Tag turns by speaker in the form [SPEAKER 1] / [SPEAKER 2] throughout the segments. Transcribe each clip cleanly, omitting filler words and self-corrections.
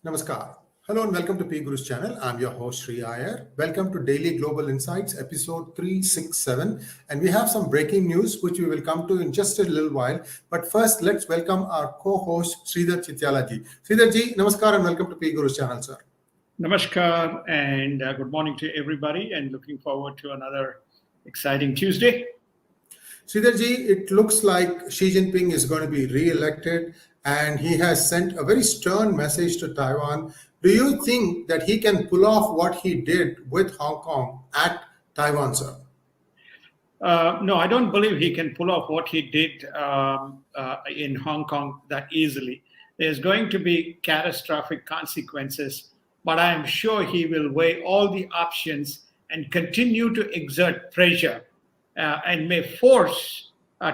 [SPEAKER 1] Namaskar. Hello and welcome to PGurus channel. I'm your host 𝙒𝙖𝙩𝙪. Welcome to Daily Global Insights episode 367, and we have some breaking news which we will come to in just a little while. But first, let's welcome our co-host 𝙒𝙗𝙤𝙪. 𝙒𝙗, Namaskar and welcome to PGurus channel, sir.
[SPEAKER 2] Namaskar and good morning to everybody, and looking forward to another exciting Tuesday.
[SPEAKER 1] 𝙒𝙗, it looks like Xi Jinping is going to be re-elected and he has sent a very stern message to Taiwan. Do you think that he can pull off what he did with Hong Kong at Taiwan, sir?
[SPEAKER 2] No, I don't believe he can pull off what he did in Hong Kong that easily. There's going to be catastrophic consequences, but I am sure he will weigh all the options and continue to exert pressure and may force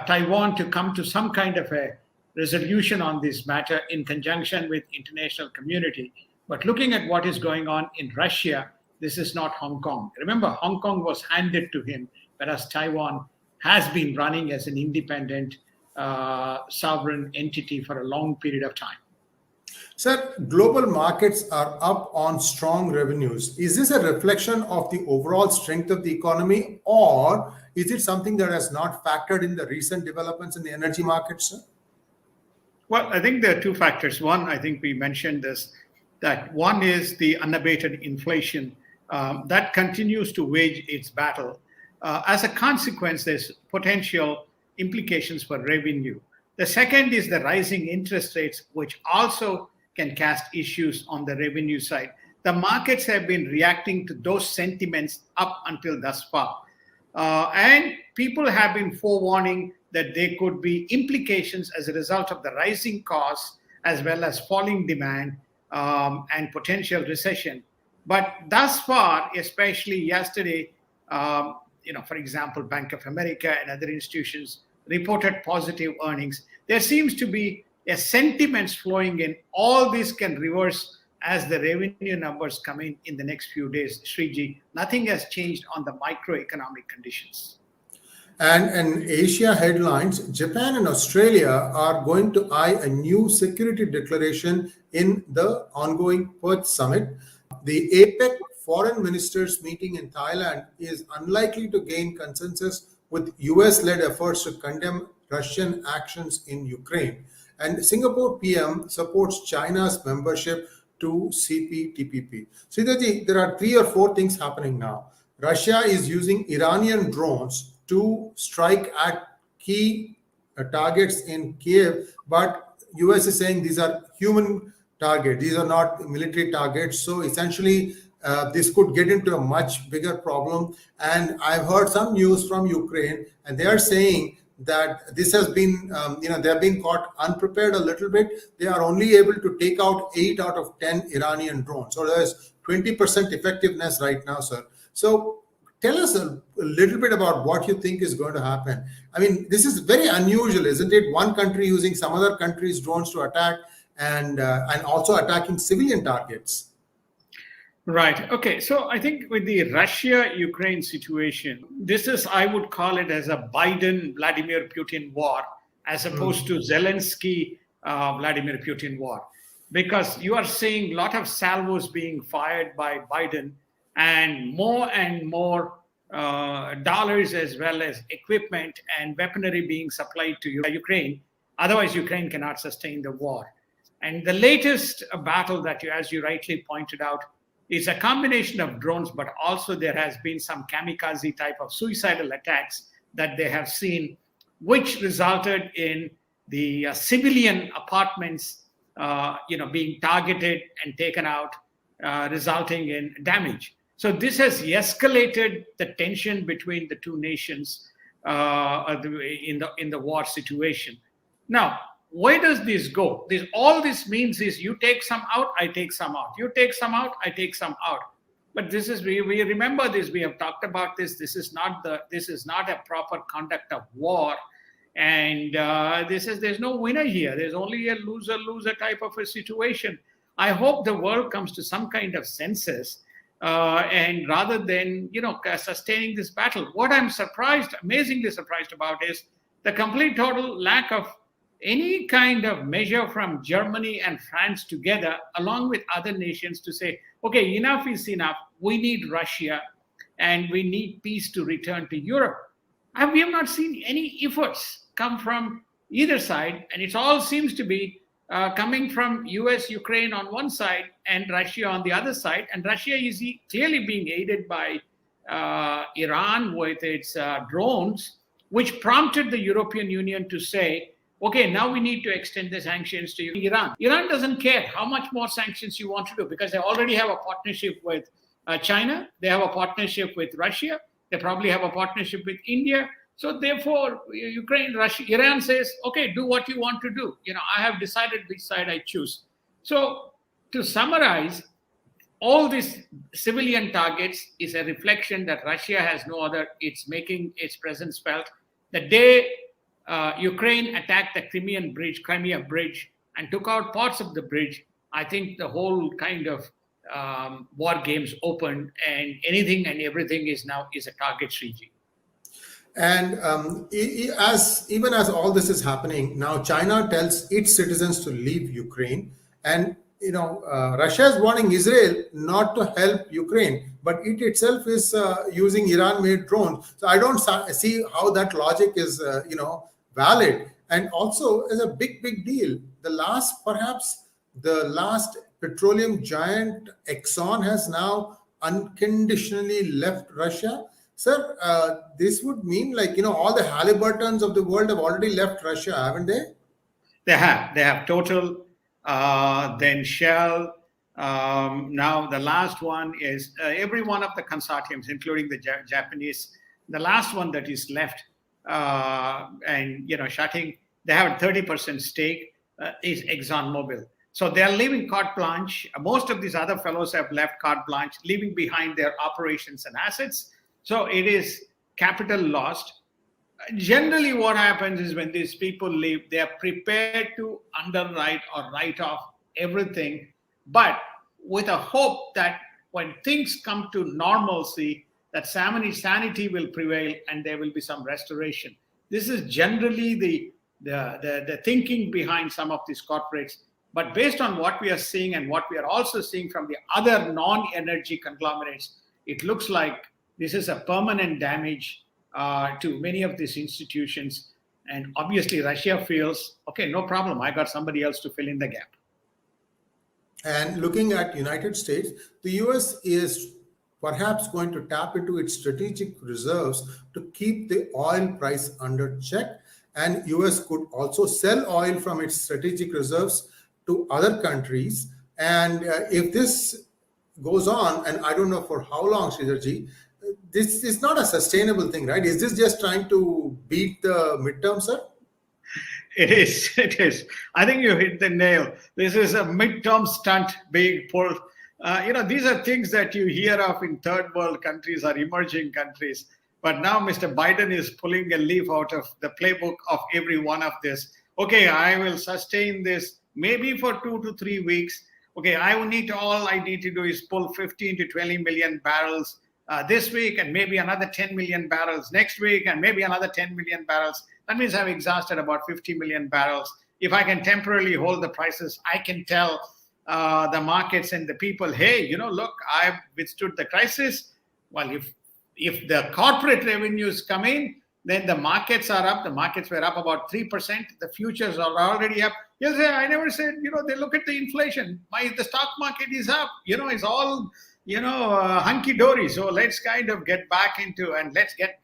[SPEAKER 2] Taiwan to come to some kind of a resolution on this matter in conjunction with international community. But looking at what is going on in Russia, this is not Hong Kong. Remember, Hong Kong was handed to him, whereas Taiwan has been running as an independent sovereign entity for a long period of time.
[SPEAKER 1] Sir, global markets are up on strong revenues. Is this a reflection of the overall strength of the economy, or is it something that has not factored in the recent developments in the energy markets, sir?
[SPEAKER 2] Well, I think there are two factors. One, I think we mentioned this, that one is the unabated inflation that continues to wage its battle. As a consequence, there's potential implications for revenue. The second is the rising interest rates, which also can cast issues on the revenue side. The markets have been reacting to those sentiments up until thus far. And people have been forewarning that there could be implications as a result of the rising costs as well as falling demand and potential recession. But thus far, especially yesterday, for example, Bank of America and other institutions reported positive earnings. There seems to be a sentiments flowing in. All this can reverse as the revenue numbers come in the next few days. 𝙒𝙗, nothing has changed on the microeconomic conditions.
[SPEAKER 1] And in Asia headlines, Japan and Australia are going to eye a new security declaration in the ongoing Perth summit. The APEC foreign ministers meeting in Thailand is unlikely to gain consensus with US-led efforts to condemn Russian actions in Ukraine. And Singapore PM supports China's membership to CPTPP. 𝙒𝙗, there are 3 or 4 things happening now. Russia is using Iranian drones to strike at key targets in Kiev, but US is saying these are human targets, these are not military targets. So essentially, this could get into a much bigger problem. And I've heard some news from Ukraine, and they are saying that this has been, they have been caught unprepared a little bit. They are only able to take out 8 out of 10 Iranian drones. So there's 20% effectiveness right now, sir. So tell us a little bit about what you think is going to happen. I mean, this is very unusual, isn't it? One country using some other country's drones to attack and also attacking civilian targets.
[SPEAKER 2] Right. Okay. So I think with the Russia-Ukraine situation, this is, I would call it as a Biden-Vladimir Putin war, as opposed to Zelensky-Vladimir Putin war. Because you are seeing a lot of salvos being fired by Biden and more dollars as well as equipment and weaponry being supplied to Ukraine. Otherwise, Ukraine cannot sustain the war. And the latest battle that as you rightly pointed out, is a combination of drones, but also there has been some kamikaze type of suicidal attacks that they have seen, which resulted in the civilian apartments, being targeted and taken out, resulting in damage. So this has escalated the tension between the two nations in the war situation. Now, where does this go? All this means is you take some out, I take some out. You take some out, I take some out. But this is we remember this. We have talked about this. This is not a proper conduct of war, and there's no winner here. There's only a loser type of a situation. I hope the world comes to some kind of senses, and rather than sustaining this battle. What I'm amazingly surprised about is the complete total lack of any kind of measure from Germany and France together, along with other nations, to say, okay, enough is enough. We need Russia and we need peace to return to Europe. And we have not seen any efforts come from either side. And it all seems to be coming from US, Ukraine on one side and Russia on the other side. And Russia is clearly being aided by Iran with its drones, which prompted the European Union to say, okay, now we need to extend the sanctions to Iran. Iran doesn't care how much more sanctions you want to do, because they already have a partnership with China. They have a partnership with Russia. They probably have a partnership with India. So therefore, Ukraine, Russia, Iran says, okay, do what you want to do. I have decided which side I choose. So to summarize, all these civilian targets is a reflection that Russia has no other. It's making its presence felt. The day Ukraine attacked the Crimea bridge and took out parts of the bridge, I think the whole kind of war games opened, and anything and everything is now a target strategy.
[SPEAKER 1] And even as all this is happening now, China tells its citizens to leave Ukraine, and Russia is warning Israel not to help Ukraine, but it itself is using Iran-made drones. So I don't see how that logic is, valid. And also, is a big deal. Perhaps the last petroleum giant Exxon has now unconditionally left Russia. Sir, this would mean all the Halliburtons of the world have already left Russia, haven't they?
[SPEAKER 2] They have Total, then Shell. Now the last one is every one of the consortiums, including the Japanese. The last one that is left and shutting, they have a 30% stake is Exxon Mobil. So they are leaving carte blanche. Most of these other fellows have left carte blanche, leaving behind their operations and assets. So it is capital lost. Generally, what happens is when these people leave, they are prepared to underwrite or write off everything, but with a hope that when things come to normalcy, that sanity will prevail and there will be some restoration. This is generally the thinking behind some of these corporates. But based on what we are seeing and what we are also seeing from the other non-energy conglomerates, it looks like this is a permanent damage to many of these institutions. And obviously, Russia feels, okay, no problem. I got somebody else to fill in the gap.
[SPEAKER 1] And looking at United States, the US is perhaps going to tap into its strategic reserves to keep the oil price under check. And US could also sell oil from its strategic reserves to other countries. And if this goes on, and I don't know for how long, Sridharji, this is not a sustainable thing, right? Is this just trying to beat the midterm, sir?
[SPEAKER 2] It is. I think you hit the nail. This is a midterm stunt being pulled. These are things that you hear of in third world countries or emerging countries. But now Mr. Biden is pulling a leaf out of the playbook of every one of this. Okay, I will sustain this maybe for 2 to 3 weeks. Okay, all I need to do is pull 15 to 20 million barrels this week, and maybe another 10 million barrels next week, and maybe another 10 million barrels. That means I've exhausted about 50 million barrels. If I can temporarily hold the prices, I can tell the markets and the people, hey, look, I've withstood the crisis. Well, if the corporate revenues come in, then the markets are up. The markets were up about 3%. The futures are already up. You'll say, I never said, they look at the inflation. The stock market is up. It's all, hunky-dory. So let's kind of get back into, and let's get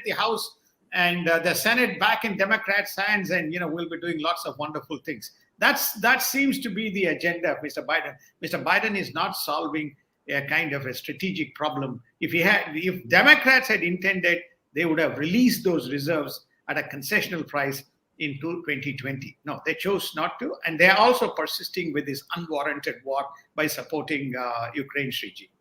[SPEAKER 2] the House and the Senate back in Democrats' hands, and, we'll be doing lots of wonderful things. That seems to be the agenda of Mr. Biden. Mr. Biden is not solving a kind of a strategic problem. If Democrats had intended, they would have released those reserves at a concessional price in 2020. No, they chose not to. And they are also persisting with this unwarranted war by supporting Ukraine strategy.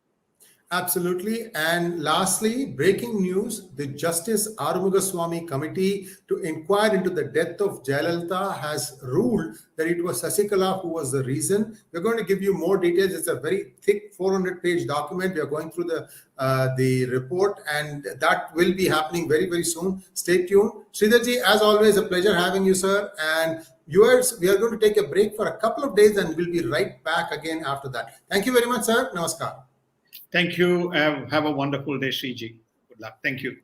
[SPEAKER 1] Absolutely. And lastly, breaking news, the Justice Arumugaswamy Committee to inquire into the death of Jayalalitha has ruled that it was Sasikala who was the reason. We're going to give you more details. It's a very thick 400-page document. We are going through the report, and that will be happening very, very soon. Stay tuned. Sridharji, as always, a pleasure having you, sir. And viewers, we are going to take a break for a couple of days and we'll be right back again after that. Thank you very much, sir. Namaskar.
[SPEAKER 2] Thank you. Have a wonderful day, Sriji. Good luck. Thank you.